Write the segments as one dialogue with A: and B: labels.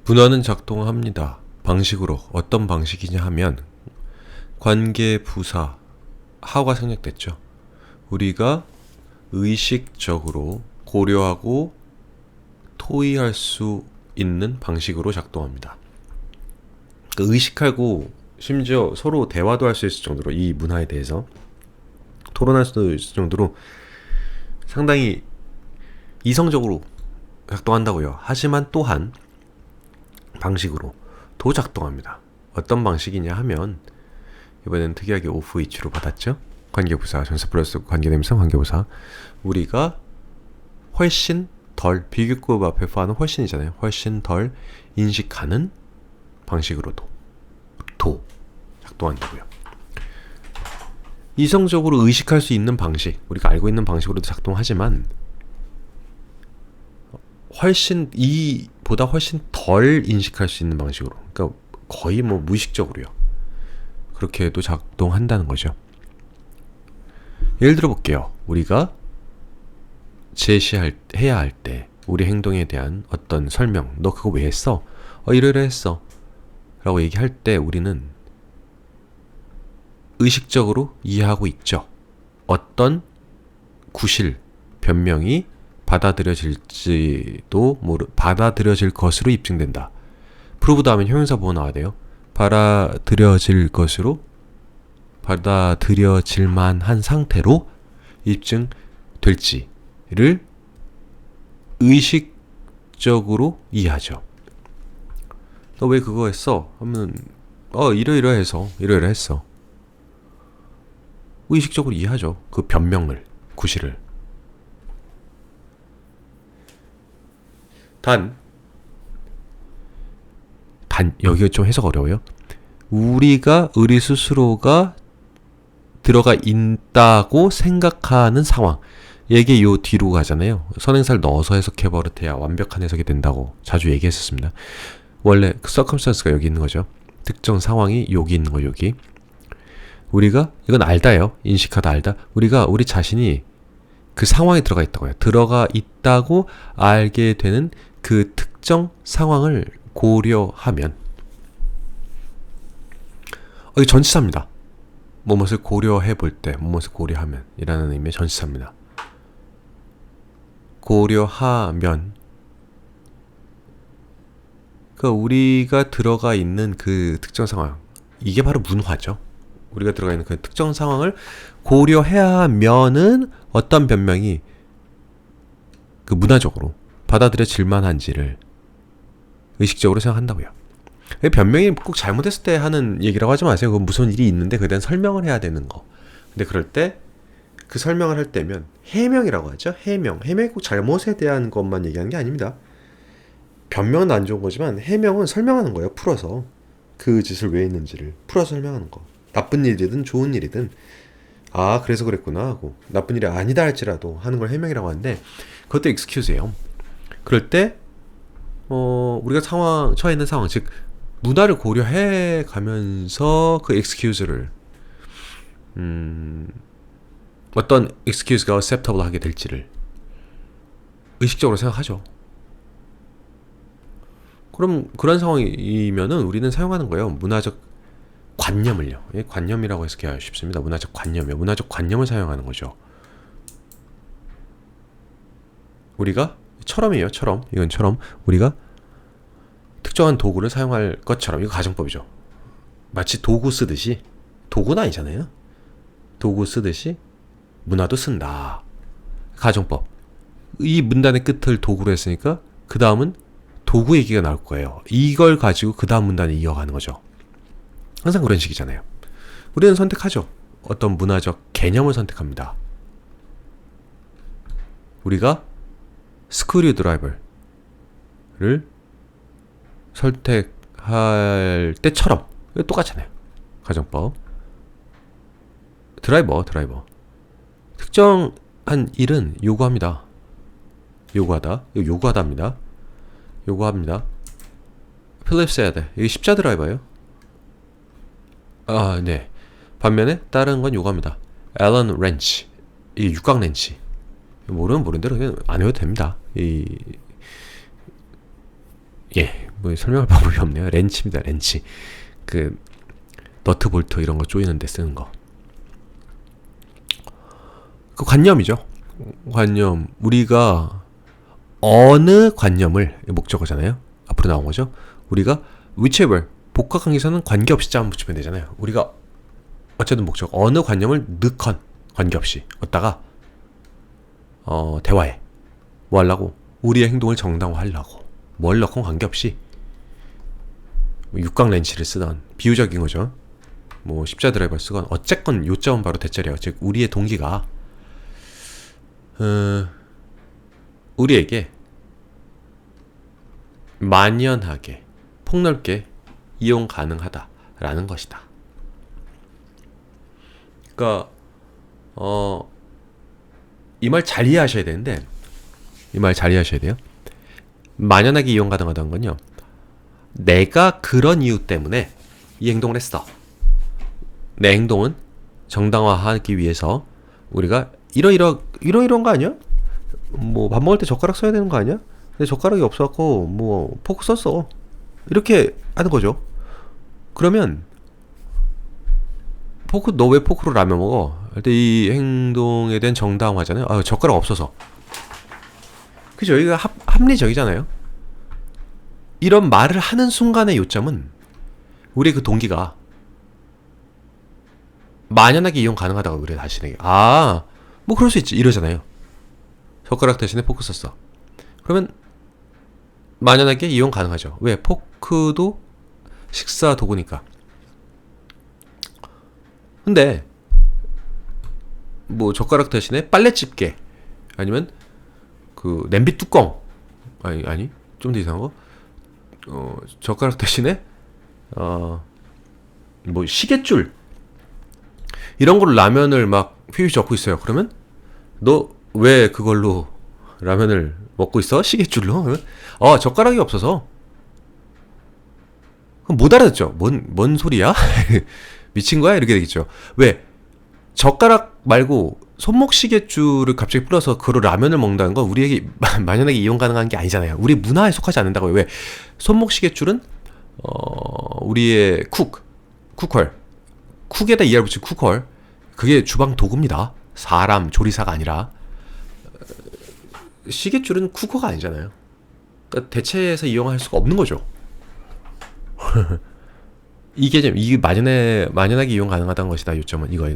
A: 문화는 작동합니다. 방식으로 어떤 방식이냐 하면 관계 부사 하가 생략됐죠. 우리가 의식적으로 고려하고 토의할 수 있는 방식으로 작동합니다. 의식하고 심지어 서로 대화도 할 수 있을 정도로 이 문화에 대해서 토론할 수 있을 정도로 상당히 이성적으로 작동한다고요. 하지만 또한 방식으로 도 작동합니다. 어떤 방식이냐 하면 이번엔 특이하게 오프 위치로 받았죠. 관계부사, 전사 플러스 관계대명사, 관계부사. 우리가 훨씬 덜, 비교급 앞에 파는 훨씬이잖아요. 훨씬 덜 인식하는 방식으로도 도 작동한다고요. 이성적으로 의식할 수 있는 방식, 우리가 알고 있는 방식으로도 작동하지만 훨씬 이보다 훨씬 덜 인식할 수 있는 방식으로, 그러니까 거의 뭐 무의식적으로요. 그렇게도 작동한다는 거죠. 예를 들어 볼게요. 우리가 해야 할 때 우리 행동에 대한 어떤 설명, 너 그거 왜 했어? 이러이러 했어 라고 얘기할 때 우리는 의식적으로 이해하고 있죠. 어떤 구실, 변명이 받아들여질 것으로 입증된다. 프로브드 하면 형용사 보호 나와야 돼요. 받아들여질 만한 상태로 입증될지를 의식적으로 이해하죠. 너 왜 그거 했어? 하면 이러이러해서 이러이러 했어. 의식적으로 이해하죠. 그 변명을, 구실을. 단 여기가 좀 해석 어려워요. 우리 스스로가 들어가 있다고 생각하는 상황. 이게 요 뒤로 가잖아요. 선행사를 넣어서 해석해버릇해야 완벽한 해석이 된다고 자주 얘기했었습니다. 원래 그 circumstance가 여기 있는 거죠. 특정 상황이 여기 있는 거, 여기. 우리가 이건 알다예요. 인식하다, 알다. 우리 자신이 그 상황에 들어가 있다고요. 들어가 있다고 알게 되는 그 특정 상황을 고려하면, 이게 전치사입니다. 무엇을 고려해 볼 때, 무엇을 고려하면 이라는 의미의 전치사입니다. 고려하면, 그러니까 우리가 들어가 있는 그 특정 상황, 이게 바로 문화죠. 우리가 들어가 있는 그 특정 상황을 고려해야 하면은 어떤 변명이 그 문화적으로 받아들여질 만한지를 의식적으로 생각한다고요. 변명이 꼭 잘못했을 때 하는 얘기라고 하지 마세요. 그건 무슨 일이 있는데 그에 대한 설명을 해야 되는 거. 근데 그럴 때 그 설명을 할 때면 해명이라고 하죠. 해명이 꼭 잘못에 대한 것만 얘기하는 게 아닙니다. 변명은 안 좋은 거지만 해명은 설명하는 거예요. 풀어서 그 짓을 왜 했는지를 풀어서 설명하는 거. 나쁜 일이든 좋은 일이든 그래서 그랬구나 하고, 나쁜 일이 아니다 할지라도 하는 걸 해명이라고 하는데, 그것도 excuse예요. 그럴 때 우리가 처해 있는 상황, 즉 문화를 고려해 가면서 그 excuse를 어떤 excuse가 acceptable 하게 될지를 의식적으로 생각하죠. 그럼 그런 상황이면은 우리는 사용하는 거예요. 문화적 관념을요. 관념이라고 해석해야 쉽습니다. 문화적 관념이요. 문화적 관념을 사용하는 거죠. 우리가 처럼이에요. 이건 우리가 특정한 도구를 사용할 것처럼, 이거 가정법이죠. 마치 도구 쓰듯이, 도구는 아니잖아요. 도구 쓰듯이 문화도 쓴다. 가정법. 이 문단의 끝을 도구로 했으니까 그 다음은 도구 얘기가 나올 거예요. 이걸 가지고 그 다음 문단을 이어가는 거죠. 항상 그런 식이잖아요. 우리는 선택하죠. 어떤 문화적 개념을 선택합니다. 우리가 스크류 드라이버를 선택할 때처럼 똑같잖아요. 가정법. 드라이버. 특정한 일은 요구합니다. 요구하다입니다. 필립스 해야 돼. 이게 십자 드라이버예요. 네. 반면에 다른 건 요구합니다. 앨런 렌치. 이 육각 렌치. 모르는 대로 그냥 안 해도 됩니다. 뭐 설명할 방법이 없네요. 렌치입니다. 렌치. 그 너트 볼트 이런 거 조이는 데 쓰는 거. 그 관념이죠. 관념. 우리가 어느 관념을 목적어잖아요. 앞으로 나온 거죠. 우리가 whichever 복합관계에서는 관계없이 짜 붙이면 되잖아요. 우리가 어쨌든 목적 어느 관념을 넣건 관계없이 얻다가 대화해. 뭐 하려고? 우리의 행동을 정당화하려고. 뭘 넣건 관계없이 뭐 육각 렌치를 쓰던 비유적인 거죠. 뭐 십자 드라이버를 쓰건 어쨌건 요점은 바로 대절이에요. 즉 우리의 동기가 우리에게 만연하게 폭넓게 이용 가능하다라는 것이다. 그러니까 이 말 잘 이해하셔야 되는데 이 말 잘 이해하셔야 돼요. 만연하게 이용 가능하다는 건요. 내가 그런 이유 때문에 이 행동을 했어. 내 행동은 정당화하기 위해서 우리가 이런 거 아니야? 뭐 밥 먹을 때 젓가락 써야 되는 거 아니야? 근데 젓가락이 없어갖고 뭐 포크 썼어. 이렇게 하는 거죠. 그러면 너 왜 포크로 라면 먹어? 근데 이 행동에 대한 정당화잖아요. 젓가락 없어서. 그죠? 이거 합리적이잖아요. 이런 말을 하는 순간의 요점은 우리의 그 동기가 만연하게 이용 가능하다고 그래 자신에게. 뭐 그럴 수 있지 이러잖아요. 젓가락 대신에 포크 썼어. 그러면 만연하게 이용 가능하죠. 왜? 포크도 식사 도구니까. 근데 뭐 젓가락 대신에 빨래집게 아니면 그 냄비 뚜껑 아니 좀 더 이상한 거 젓가락 대신에 뭐 시계줄 이런 걸로 라면을 막 휘휘 젓고 있어요. 그러면 너 왜 그걸로 라면을 먹고 있어? 시계줄로? 젓가락이 없어서. 그럼 못 알아듣죠? 뭔 소리야? 미친 거야? 이렇게 되겠죠. 왜? 젓가락 말고 손목 시계줄을 갑자기 풀어서 그걸로 라면을 먹는다는 건 우리에게 만연하게 이용 가능한 게 아니잖아요. 우리 문화에 속하지 않는다고요. 왜? 손목 시계줄은 우리의 쿡컬 쿡에다 ER 붙인 쿡컬 그게 주방 도구입니다. 사람 조리사가 아니라. 시계줄은 쿠커가 아니잖아요. 그러니까 대체해서 이용할 수가 없는 거죠. 이 개념, 이게 만연하게 이용 가능하다는 것이다. 요점은 이거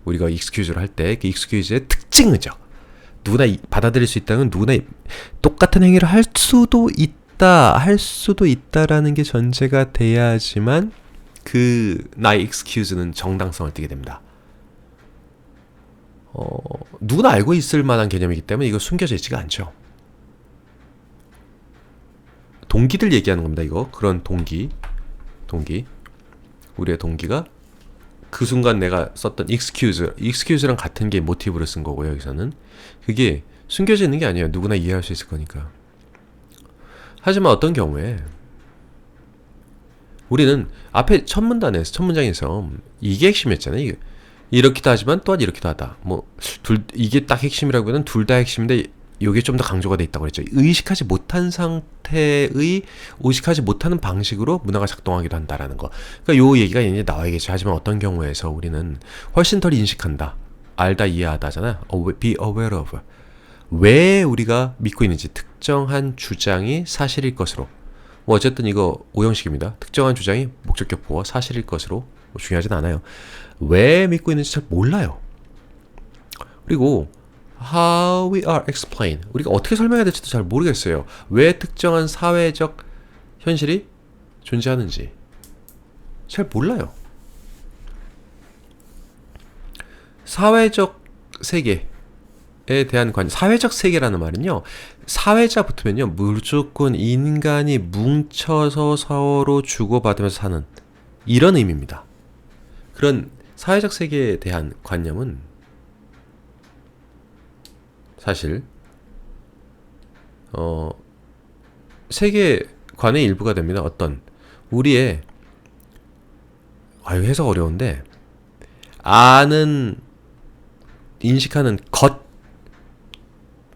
A: 우리가 익스큐즈를 할 때 그 익스큐즈의 특징이죠. 누구나 받아들일 수 있다는 누구나 똑같은 행위를 할 수도 있다라는 게 전제가 돼야지만 그 나의 익스큐즈는 정당성을 띠게 됩니다. 누구나 알고 있을 만한 개념이기 때문에 이거 숨겨져 있지가 않죠. 동기들 얘기하는 겁니다. 이거 그런 동기 우리의 동기가 그 순간 내가 썼던 excuse랑 같은 게 모티브를 쓴 거고요. 여기서는 그게 숨겨져 있는 게 아니에요. 누구나 이해할 수 있을 거니까. 하지만 어떤 경우에 우리는 앞에 첫 문장에서 이게 핵심이었잖아요. 이렇기도 하지만 또한 이렇기도 하다. 뭐 이게 딱 핵심이라고는 둘 다 핵심인데 이게 좀 더 강조가 돼 있다고 그랬죠. 의식하지 못한 상태의 의식하지 못하는 방식으로 문화가 작동하기도 한다라는 거. 그러니까 요 얘기가 이제 나와야겠죠. 하지만 어떤 경우에서 우리는 훨씬 덜 인식한다. 알다 이해하다잖아요. Be aware of. 왜 우리가 믿고 있는지 특정한 주장이 사실일 것으로. 뭐 어쨌든 이거 오형식입니다. 특정한 주장이 목적격 보어 사실일 것으로. 뭐 중요하진 않아요. 왜 믿고 있는지 잘 몰라요. 그리고 how we are explained. 우리가 어떻게 설명해야 될지도 잘 모르겠어요. 왜 특정한 사회적 현실이 존재하는지 잘 몰라요. 사회적 세계에 대한 관념. 사회적 세계라는 말은요. 사회자 붙으면요. 무조건 인간이 뭉쳐서 서로 주고받으면서 사는 이런 의미입니다. 그런 사회적 세계에 대한 관념은 사실 세계관의 일부가 됩니다. 어떤 우리의 해석 어려운데 아는 인식하는 것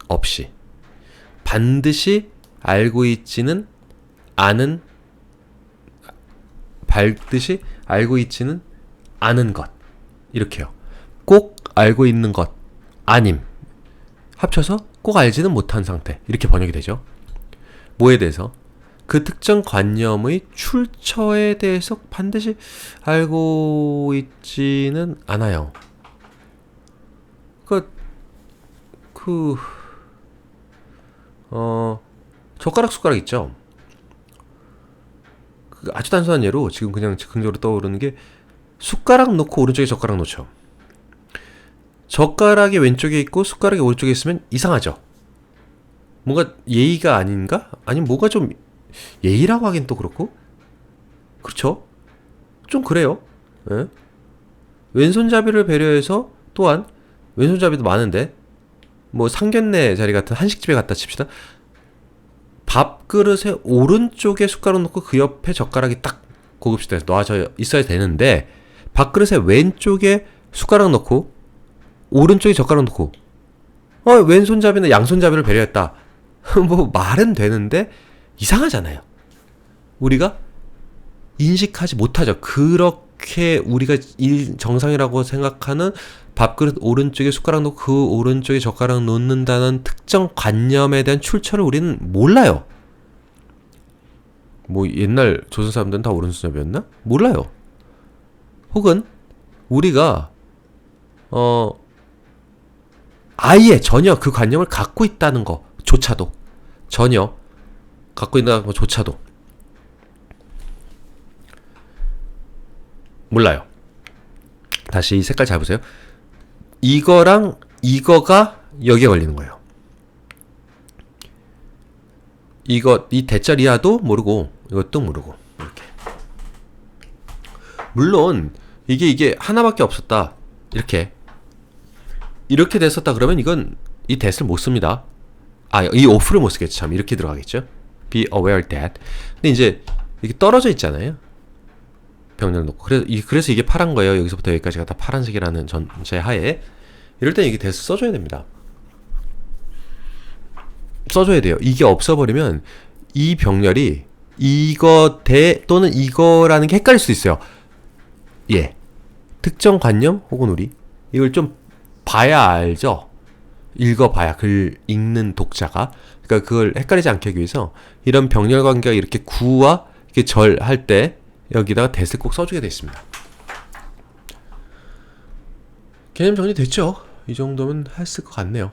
A: 없이 반드시 알고 있지는 않은 밝듯이 알고 있지는 않은 것. 이렇게요. 꼭 알고 있는 것 아님. 합쳐서 꼭 알지는 못한 상태. 이렇게 번역이 되죠. 뭐에 대해서? 그 특정 관념의 출처에 대해서 반드시 알고 있지는 않아요. 젓가락 숟가락 있죠. 아주 단순한 예로 지금 그냥 즉흥적으로 떠오르는 게 숟가락 놓고 오른쪽에 젓가락 놓죠. 젓가락이 왼쪽에 있고 숟가락이 오른쪽에 있으면 이상하죠. 뭔가 예의가 아닌가? 아니면 뭐가 좀 예의라고 하긴 또 그렇고 그렇죠? 좀 그래요. 예? 왼손잡이를 배려해서 또한 왼손잡이도 많은데 뭐 상견례 자리 같은 한식집에 갔다 칩시다. 밥그릇에 오른쪽에 숟가락 놓고 그 옆에 젓가락이 딱 고급식당에서 놔져 있어야 되는데 밥그릇에 왼쪽에 숟가락 놓고 오른쪽에 젓가락 놓고 왼손잡이나 양손잡이를 배려했다. 뭐 말은 되는데 이상하잖아요. 우리가 인식하지 못하죠. 그렇게 우리가 정상이라고 생각하는 밥그릇 오른쪽에 숟가락 놓고 그 오른쪽에 젓가락 놓는다는 특정 관념에 대한 출처를 우리는 몰라요. 뭐 옛날 조선 사람들은 다 오른손잡이였나? 몰라요. 혹은 우리가 아예 전혀 그 관념을 갖고 있다는 것조차도 전혀 갖고 있다는 것조차도 몰라요. 다시 이 색깔 잘 보세요. 이거랑 이거가 여기에 걸리는 거예요. 이 대자리야도 모르고 이것도 모르고 이렇게. 물론 이게 하나밖에 없었다. 이렇게 됐었다 그러면 이건 이 that을 못 씁니다. 이 of를 못 쓰겠죠. 참 이렇게 들어가겠죠. Be aware that. 근데 이제 이게 떨어져 있잖아요. 병렬 놓고. 그래서 이게 파란 거예요. 여기서부터 여기까지가 다 파란색이라는 전제 하에. 이럴 땐 이게 that을 써줘야 됩니다. 써줘야 돼요. 이게 없어버리면 이 병렬이 이거 또는 이거라는 게 헷갈릴 수도 있어요. 예. 특정 관념 혹은 우리 이걸 좀 봐야 알죠. 읽어봐야 글 읽는 독자가. 그러니까 그걸 헷갈리지 않게 하기 위해서 이런 병렬 관계가 이렇게 구와 이렇게 절 할 때 여기다가 that을 꼭 써주게 돼 있습니다. 개념 정리됐죠? 이 정도면 했을 것 같네요.